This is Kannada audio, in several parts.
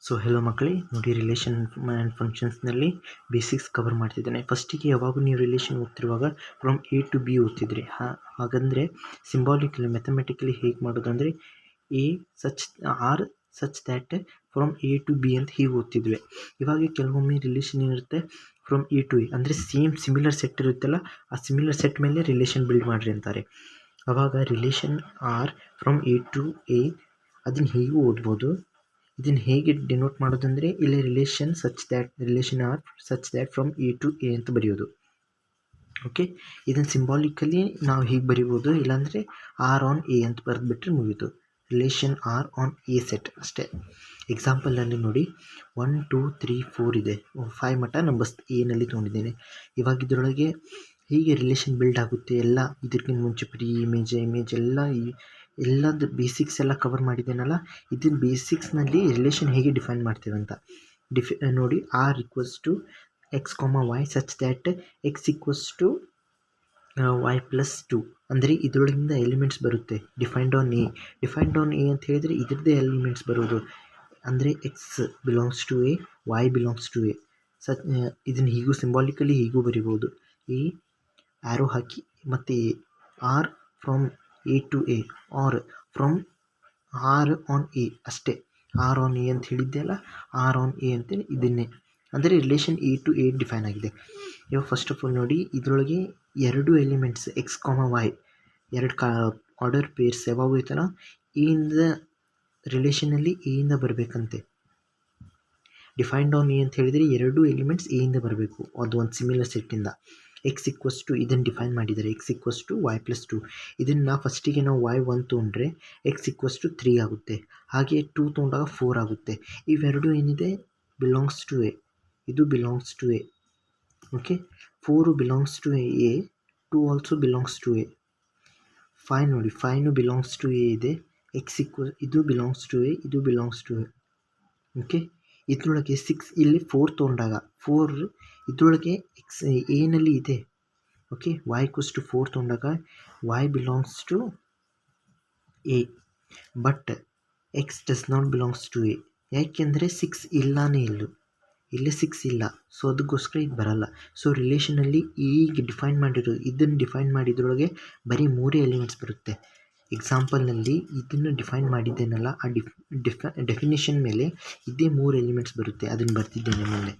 ಸೊ ಹೆಲೋ ಮಕ್ಕಳೇ, ನೋಡಿ ರಿಲೇಷನ್ ಆ್ಯಂಡ್ ಫಂಕ್ಷನ್ಸ್ನಲ್ಲಿ ಬೇಸಿಕ್ಸ್ ಕವರ್ ಮಾಡ್ತಿದ್ದೇನೆ. ಫಸ್ಟಿಗೆ ಯಾವಾಗ ನೀವು ರಿಲೇಷನ್ ಓದ್ತಿರುವಾಗ ಫ್ರಮ್ ಎ ಟು ಬಿ ಓದ್ತಿದ್ರಿ. ಹಾಗಂದರೆ ಸಿಂಬಾಲಿಕಲಿ ಮ್ಯಾಥಮೆಟಿಕಲಿ ಹೇಗೆ ಮಾಡೋದು ಅಂದರೆ A such R such that from A to B ಅಂತ ಹೀಗೆ ಓದ್ತಿದ್ವಿ. ಇವಾಗ ಕೆಲವೊಮ್ಮೆ ರಿಲೇಷನ್ ಏನಿರುತ್ತೆ ಫ್ರಮ್ ಎ ಟು ಎ ಅಂದರೆ ಸಿಮಿಲರ್ ಸೆಟ್ ಇರುತ್ತಲ್ಲ, ಆ ಸಿಮಿಲರ್ ಸೆಟ್ ಮೇಲೆ ರಿಲೇಷನ್ ಬಿಲ್ಡ್ ಮಾಡಿರಿ ಅಂತಾರೆ. ಆವಾಗ relation R from A to A ಅದನ್ನು ಹೀಗೂ ಓದ್ಬೋದು. ಇದನ್ನು ಹೇಗೆ ಡಿನೋಟ್ ಮಾಡೋದಂದರೆ ಇಲ್ಲಿ relation R such that from A to A ಅಂತ ಬರೆಯೋದು. ಓಕೆ, ಇದನ್ನು ಸಿಂಬಾಲಿಕಲಿ ನಾವು ಹೀಗೆ ಬರಿಬೋದು, ಇಲ್ಲಾಂದರೆ ಆರ್ ಆನ್ ಎ ಅಂತ ಬರೆದ್ಬಿಟ್ರೆ ಮುಗಿದು relation R on A set ಅಷ್ಟೇ. ಎಕ್ಸಾಂಪಲಲ್ಲಿ ನೋಡಿ 1 2 3 4 ಇದೆ, 5 ಮಟ್ಟ ನಂಬರ್ಸ್ ಎನಲ್ಲಿ ತೊಗೊಂಡಿದ್ದೇನೆ. ಇವಾಗ ಇದರೊಳಗೆ ಹೀಗೆ ರಿಲೇಷನ್ ಬಿಲ್ಡ್ ಆಗುತ್ತೆ. ಎಲ್ಲ ಇದಕ್ಕಿಂತ ಮುಂಚೆ ಪ್ರೀ ಇಮೇಜ್ ಎಲ್ಲದ ಬೇಸಿಕ್ಸ್ ಎಲ್ಲ ಕವರ್ ಮಾಡಿದ್ದೇನಲ್ಲ, ಇದನ್ನ ಬೇಸಿಕ್ಸ್ನಲ್ಲಿ ರಿಲೇಷನ್ ಹೇಗೆ ಡಿಫೈನ್ ಮಾಡ್ತೇವೆ ಅಂತ ನೋಡಿ. R equals to x y such that x equals to y plus 2 ಅಂದರೆ ಇದರೊಳಗಿಂದ ಎಲಿಮೆಂಟ್ಸ್ ಬರುತ್ತೆ. ಡಿಫೈನ್ಡ್ ಆನ್ ಎ ಅಂತ ಹೇಳಿದರೆ ಇದ್ರದ್ದೇ ಎಲಿಮೆಂಟ್ಸ್ ಬರೋದು. ಅಂದರೆ x belongs to A, y belongs to A. ಇದನ್ನು ಹೀಗೂ ಸಿಂಬಾಲಿಕಲಿ ಹೀಗೂ ಬರಿಬೋದು. ಎ ಆ್ಯರೋ ಹಾಕಿ ಮತ್ತು A R from A to A R from R on A ಅಷ್ಟೇ. ಆರ್ ಆನ್ ಎ ಅಂತ ಹೇಳಿದ್ದೆ ಅಲ್ಲ, ಆರ್ ಆನ್ ಎ ಅಂತೇಳಿ ಇದನ್ನೇ ಅಂದರೆ relation A to A define ಆಗಿದೆ. ಇವಾಗ ಫಸ್ಟ್ ಆಫ್ ಆಲ್ ನೋಡಿ, ಇದರೊಳಗೆ ಎರಡು ಎಲಿಮೆಂಟ್ಸ್ ಎಕ್ಸ್ ವೈ ಎರಡು ಆರ್ಡರ್ ಪೇರ್ಸ್ ಯಾವಾಗ ಐತಲ್ಲ, ಎಯಿಂದ ರಿಲೇಷನಲ್ಲಿ ಎಯಿಂದ ಬರಬೇಕಂತೆ. ಡಿಫೈನ್ಡ್ ಆನ್ ಎ ಅಂತ ಹೇಳಿದರೆ ಎರಡು ಎಲಿಮೆಂಟ್ಸ್ ಎಯಿಂದ ಬರಬೇಕು, ಅದು ಒಂದು ಸಿಮಿಲರ್ ಸೆಟ್ಟಿಂದ. ಎಕ್ಸ್ ಈಕ್ವಸ್ ಟು ಇದನ್ನು ಡಿಫೈನ್ ಮಾಡಿದ್ದಾರೆ, x equals to y plus 2. ಇದನ್ನು ಫಸ್ಟಿಗೆ ನಾವು ವೈ 1 ತೊಗೊಂಡ್ರೆ ಎಕ್ಸ್ ಈಕ್ವಸ್ ಟು 3 ಆಗುತ್ತೆ. ಹಾಗೆ 2 ತೊಗೊಂಡಾಗ 4 ಆಗುತ್ತೆ. ಇವೆರಡು ಏನಿದೆ ಬಿಲಾಂಗ್ಸ್ ಟು ಎ, ಇದು belongs to A. Okay, 4 belongs to A, 2 also belongs to A. 5 ನೋಡಿ, 5 ಬಿಲಾಂಗ್ಸ್ ಟು ಎ ಇದೆ. ಎಕ್ಸ್ ಈಕ್ವಲ್ ಇದು ಬಿಲಾಂಗ್ಸ್ ಟು ಎ, ಇದು ಬಿಲಾಂಗ್ಸ್ ಟು ಎ. ಓಕೆ, ಇದರೊಳಗೆ 6 ಇಲ್ಲಿ 4 ತೊಗೊಂಡಾಗ 4 ಇದರೊಳಗೆ ಎಕ್ಸ್ ಎನಲ್ಲಿ ಇದೆ. ಓಕೆ, ವೈ ಈಕ್ವಲ್ಸ್ ಟು 4 ತೊಗೊಂಡಾಗ y belongs to A, but x does not belongs to A. ಯಾಕೆಂದರೆ 6 ಇಲ್ಲನೇ ಇಲ್ಲಿ 6 ಇಲ್ಲ, ಸೊ ಅದಕ್ಕೋಸ್ಕರ ಇದು ಬರಲ್ಲ. ಸೊ ರಿಲೇಷನಲ್ಲಿ ಈಗ ಡಿಫೈನ್ ಮಾಡಿರೋದು, ಇದನ್ನು ಡಿಫೈನ್ ಮಾಡಿದ್ರೊಳಗೆ ಬರೀ 3 ಎಲಿಮೆಂಟ್ಸ್ ಬರುತ್ತೆ. ಎಕ್ಸಾಂಪಲ್ನಲ್ಲಿ ಇದನ್ನು ಡಿಫೈನ್ ಮಾಡಿದ್ದೇನಲ್ಲ, ಆ ಡೆಫಿನೇಷನ್ ಮೇಲೆ ಇದೇ 3 ಎಲಿಮೆಂಟ್ಸ್ ಬರುತ್ತೆ. ಅದನ್ನು ಬರ್ತಿದ್ದೇನೆ ಮುಂದೆ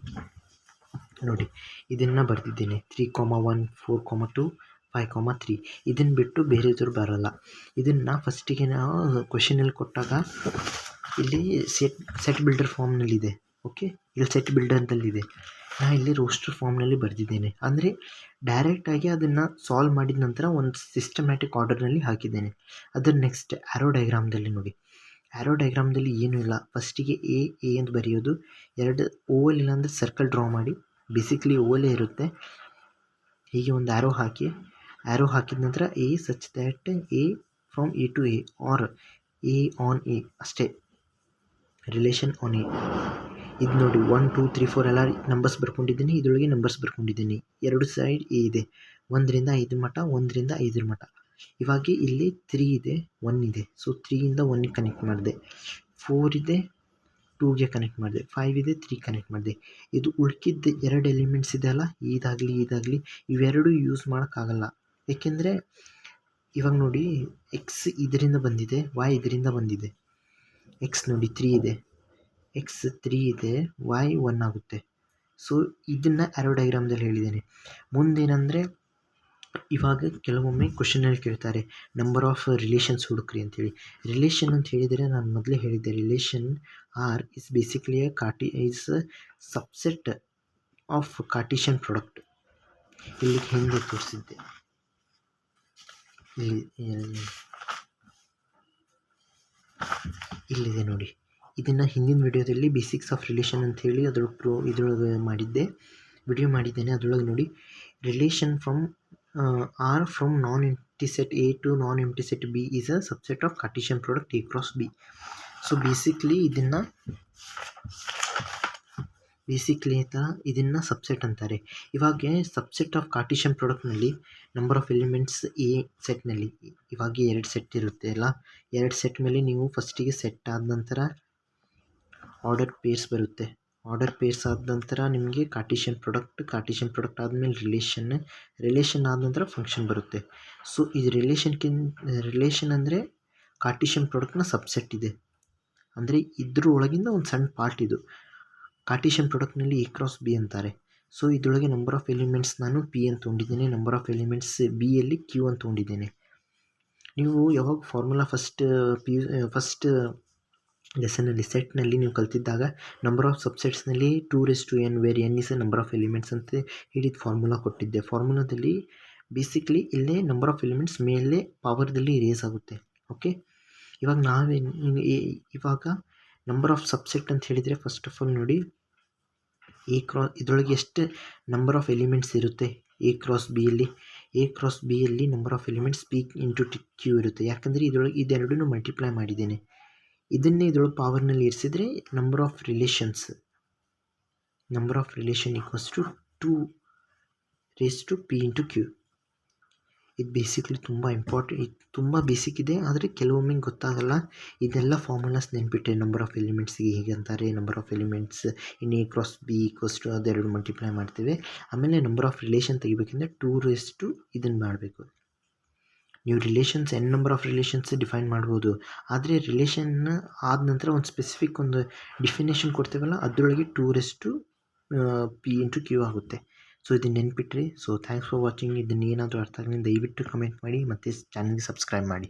ನೋಡಿ, ಇದನ್ನು ಬರ್ತಿದ್ದೇನೆ 3, 1, 4, 2, 5, 3. ಇದನ್ನು ಬಿಟ್ಟು ಬೇರೆದ್ರು ಬರೋಲ್ಲ. ಇದನ್ನು ಫಸ್ಟಿಗೆ ನಾವು ಕ್ವೆಶನಲ್ಲಿ ಕೊಟ್ಟಾಗ ಇಲ್ಲಿ ಸೆಟ್ ಬಿಲ್ಡರ್ ಫಾರ್ಮ್ನಲ್ಲಿದೆ. ಓಕೆ, ಇಲ್ಲಿ ಸೆಟ್ ಬಿಲ್ಡರ್ ಅಂತಲ್ಲಿದೆ, ನಾನು ಇಲ್ಲಿ ರೋಸ್ಟರ್ ಫಾರ್ಮ್ನಲ್ಲಿ ಬರೆದಿದ್ದೇನೆ. ಅಂದರೆ ಡೈರೆಕ್ಟಾಗಿ ಅದನ್ನು ಸಾಲ್ವ್ ಮಾಡಿದ ನಂತರ ಒಂದು ಸಿಸ್ಟಮ್ಯಾಟಿಕ್ ಆರ್ಡರ್ನಲ್ಲಿ ಹಾಕಿದ್ದೇನೆ. ಅದರ ನೆಕ್ಸ್ಟ್ ಆ್ಯರೋ ಡಯಾಗ್ರಾಮ್ದಲ್ಲಿ ನೋಡಿ, ಆ್ಯರೋ ಡಯಾಗ್ರಾಮ್ದಲ್ಲಿ ಏನೂ ಇಲ್ಲ. ಫಸ್ಟಿಗೆ ಎ ಅಂತ ಬರೆಯೋದು, ಎರಡು ಓವಲ್ ಇಲ್ಲಾಂದರೆ ಸರ್ಕಲ್ ಡ್ರಾ ಮಾಡಿ, ಬೇಸಿಕ್ಲಿ ಓವಲೇ ಇರುತ್ತೆ. ಹೀಗೆ ಒಂದು ಆ್ಯರೋ ಹಾಕಿದ ನಂತರ A such that A from A to A R A on A ಅಷ್ಟೇ, ರಿಲೇಷನ್ ಆನ್ ಎ. ಇದು ನೋಡಿ 1 2 3 4 ಎಲ್ಲ ನಂಬರ್ಸ್ ಬರ್ಕೊಂಡಿದ್ದೀನಿ. ಇದರೊಳಗೆ ನಂಬರ್ಸ್ ಬರ್ಕೊಂಡಿದ್ದೀನಿ. ಎರಡು ಸೈಡ್ ಎ ಇದೆ, 1ರಿಂದ 5 ಮಟ್ಟ, 1ರಿಂದ 5 ಮಟ್ಟ. ಇವಾಗ ಇಲ್ಲಿ 3 ಇದೆ, 1 ಇದೆ, ಸೊ 3ಯಿಂದ 1ಗೆ ಕನೆಕ್ಟ್ ಮಾಡಿದೆ. 4 ಇದೆ, 2ಗೆ ಕನೆಕ್ಟ್ ಮಾಡಿದೆ. 5 ಇದೆ, 3 ಕನೆಕ್ಟ್ ಮಾಡಿದೆ. ಇದು ಉಳ್ಕಿದ್ದು ಎರಡು ಎಲಿಮೆಂಟ್ಸ್ ಇದೆ ಅಲ್ಲ, ಇದಾಗಲಿ ಇವೆರಡು ಯೂಸ್ ಮಾಡೋಕ್ಕಾಗಲ್ಲ. ಏಕೆಂದರೆ ಇವಾಗ ನೋಡಿ, ಎಕ್ಸ್ ಇದರಿಂದ ಬಂದಿದೆ, ವೈ ಇದರಿಂದ ಬಂದಿದೆ. ಎಕ್ಸ್ ನೋಡಿ 3 ಇದೆ, ಎಕ್ಸ್ 3 ಇದೆ, ವೈ 1 ಆಗುತ್ತೆ. ಸೊ ಇದನ್ನು ಆ್ಯರೋ ಡಯಾಗ್ರಾಮ್ದಲ್ಲಿ ಹೇಳಿದ್ದೇನೆ. ಮುಂದೇನೆಂದರೆ ಇವಾಗ ಕೆಲವೊಮ್ಮೆ ಕ್ವೆಶನಲ್ಲಿ ಕೇಳ್ತಾರೆ ನಂಬರ್ ಆಫ್ ರಿಲೇಷನ್ಸ್ ಹುಡುಕ್ರಿ ಅಂತೇಳಿ. ರಿಲೇಷನ್ ಅಂತ ಹೇಳಿದರೆ ನಾನು ಮೊದಲೇ ಹೇಳಿದ್ದೆ, relation R is basically is subset of Cartesian product. ಇಲ್ಲಿ ಹಿಂದೆ ತೋರಿಸಿದ್ದೆ, ಇಲ್ಲಿದೆ ನೋಡಿ. ಇದನ್ನು ಹಿಂದಿನ ವಿಡಿಯೋದಲ್ಲಿ ಬೇಸಿಕ್ಸ್ ಆಫ್ ರಿಲೇಷನ್ ಅಂಥೇಳಿ ಇದ್ರೊಳಗೆ ವಿಡಿಯೋ ಮಾಡಿದ್ದೇನೆ. ಅದರೊಳಗೆ ನೋಡಿ, relation from R from non empty set A to non empty set B is a subset of Cartesian product A cross B. So basically ಇದನ್ನು ಸಬ್ಸೆಟ್ ಅಂತಾರೆ. ಇವಾಗ ಸಬ್ಸೆಟ್ ಆಫ್ ಕಾರ್ಟಿಷಿಯನ್ ಪ್ರಾಡಕ್ಟ್ನಲ್ಲಿ ನಂಬರ್ ಆಫ್ ಎಲಿಮೆಂಟ್ಸ್ ಎ ಸೆಟ್ನಲ್ಲಿ ಇವಾಗ 2 ಸೆಟ್ ಇರುತ್ತೆ ಅಲ್ಲ, 2 ಸೆಟ್ ಮೇಲೆ ನೀವು ಫಸ್ಟಿಗೆ ಸೆಟ್ ಆದ ನಂತರ ಆರ್ಡರ್ ಪೇರ್ಸ್ ಬರುತ್ತೆ. ಆರ್ಡರ್ ಪೇರ್ಸ್ ಆದ ನಂತರ ನಿಮಗೆ ಕಾರ್ಟೀಷಿಯನ್ ಪ್ರಾಡಕ್ಟ್ ಆದಮೇಲೆ ರಿಲೇಷನ್ ಆದ ನಂತರ ಫಂಕ್ಷನ್ ಬರುತ್ತೆ. ಸೊ ಇದು ರಿಲೇಷನ್ ಅಂದರೆ ಕಾರ್ಟೀಷಿಯನ್ ಪ್ರಾಡಕ್ಟ್ನ ಸಬ್ಸೆಟ್ ಇದೆ, ಅಂದರೆ ಇದ್ರ ಒಳಗಿಂದ ಒಂದು ಸಣ್ಣ ಪಾರ್ಟ್ ಇದು. ಕಾರ್ಟೀಷಿಯನ್ ಪ್ರಾಡಕ್ಟ್ನಲ್ಲಿ A ಕ್ರಾಸ್ B ಅಂತಾರೆ. ಸೊ ಇದರೊಳಗೆ ನಂಬರ್ ಆಫ್ ಎಲಿಮೆಂಟ್ಸ್ ನಾನು P ಅಂತ ತೊಗೊಂಡಿದ್ದೇನೆ, ನಂಬರ್ ಆಫ್ ಎಲಿಮೆಂಟ್ಸ್ B ಯಲ್ಲಿ Q ಅಂತ ತೊಗೊಂಡಿದ್ದೇನೆ. ನೀವು ಯಾವಾಗ ಫಾರ್ಮುಲಾ ಫಸ್ಟ್ ಲೆಸನಲ್ಲಿ ಸೆಟ್ನಲ್ಲಿ ನೀವು ಕಲ್ತಿದ್ದಾಗ ನಂಬರ್ ಆಫ್ ಸಬ್ಸೆಟ್ಸ್ನಲ್ಲಿ 2n where n is a number of elements ಅಂತ ಹೇಳಿದ ಫಾರ್ಮುಲಾ ಕೊಟ್ಟಿದ್ದೆ. ಫಾರ್ಮುಲಾದಲ್ಲಿ ಬೇಸಿಕ್ಲಿ ಇಲ್ಲೇ ನಂಬರ್ ಆಫ್ ಎಲಿಮೆಂಟ್ಸ್ ಮೇಲೆ ಪವರ್ದಲ್ಲಿ ರೇಸ್ ಆಗುತ್ತೆ. ಓಕೆ, ಇವಾಗ ನಂಬರ್ ಆಫ್ ಸಬ್ಸೆಟ್ ಅಂತ ಹೇಳಿದರೆ ಫಸ್ಟ್ ಆಫ್ ಆಲ್ ನೋಡಿ, ಇದರೊಳಗೆ ಎಷ್ಟು ನಂಬರ್ ಆಫ್ ಎಲಿಮೆಂಟ್ಸ್ ಇರುತ್ತೆ A ಕ್ರಾಸ್ B ಯಲ್ಲಿ number of elements P into Q ಇರುತ್ತೆ. ಯಾಕಂದರೆ ಇದರೊಳಗೆ ಇದೆರಡನ್ನೂ ಮಲ್ಟಿಪ್ಲೈ ಮಾಡಿದ್ದೇನೆ. ಇದನ್ನೇ ಇದರೊಳಗೆ ಪವರ್ನಲ್ಲಿ ಇರಿಸಿದರೆ number of relation equals to 2 raised to P into Q. ಇದು ಬೇಸಿಕ್ಲಿ ತುಂಬ ಬೇಸಿಕ್ ಇದೆ, ಆದರೆ ಕೆಲವೊಮ್ಮೆ ಗೊತ್ತಾಗಲ್ಲ. ಇದೆಲ್ಲ ಫಾರ್ಮುಲಾಸ್ ನೆನ್ಪಿಟ್ಟೆ, ನಂಬರ್ ಆಫ್ ಎಲಿಮೆಂಟ್ಸ್ಗೆ ಹೇಗೆ ಅಂತಾರೆ, number of elements in A cross B equals to ಅದೆರಡು ಮಲ್ಟಿಪ್ಲೈ ಮಾಡ್ತೇವೆ. ಆಮೇಲೆ ನಂಬರ್ ಆಫ್ ರಿಲೇಷನ್ ತೆಗಿಬೇಕಂದ್ರೆ 2 raised to ಇದನ್ನು ಮಾಡಬೇಕು. ನೀವು ನಂಬರ್ ಆಫ್ ರಿಲೇಷನ್ಸ್ ಡಿಫೈನ್ ಮಾಡ್ಬೋದು, ಆದರೆ ರಿಲೇಷನ್ ಆದ ನಂತರ ಒಂದು ಸ್ಪೆಸಿಫಿಕ್ ಒಂದು ಡಿಫಿನೇಷನ್ ಕೊಡ್ತೇವಲ್ಲ, ಅದರೊಳಗೆ 2 raised to P into Q ಆಗುತ್ತೆ. ಸೊ ಇದನ್ನು ನೆನ್ಪಿಟ್ರಿ. So thanks for watching. ಇದನ್ನು ಏನಾದರೂ ಅರ್ಥ ಆಗಲಿ ದಯವಿಟ್ಟು ಕಮೆಂಟ್ ಮಾಡಿ ಮತ್ತು ಚಾನಲ್ಗೆ ಸಬ್ಸ್ಕ್ರೈಬ್ ಮಾಡಿ.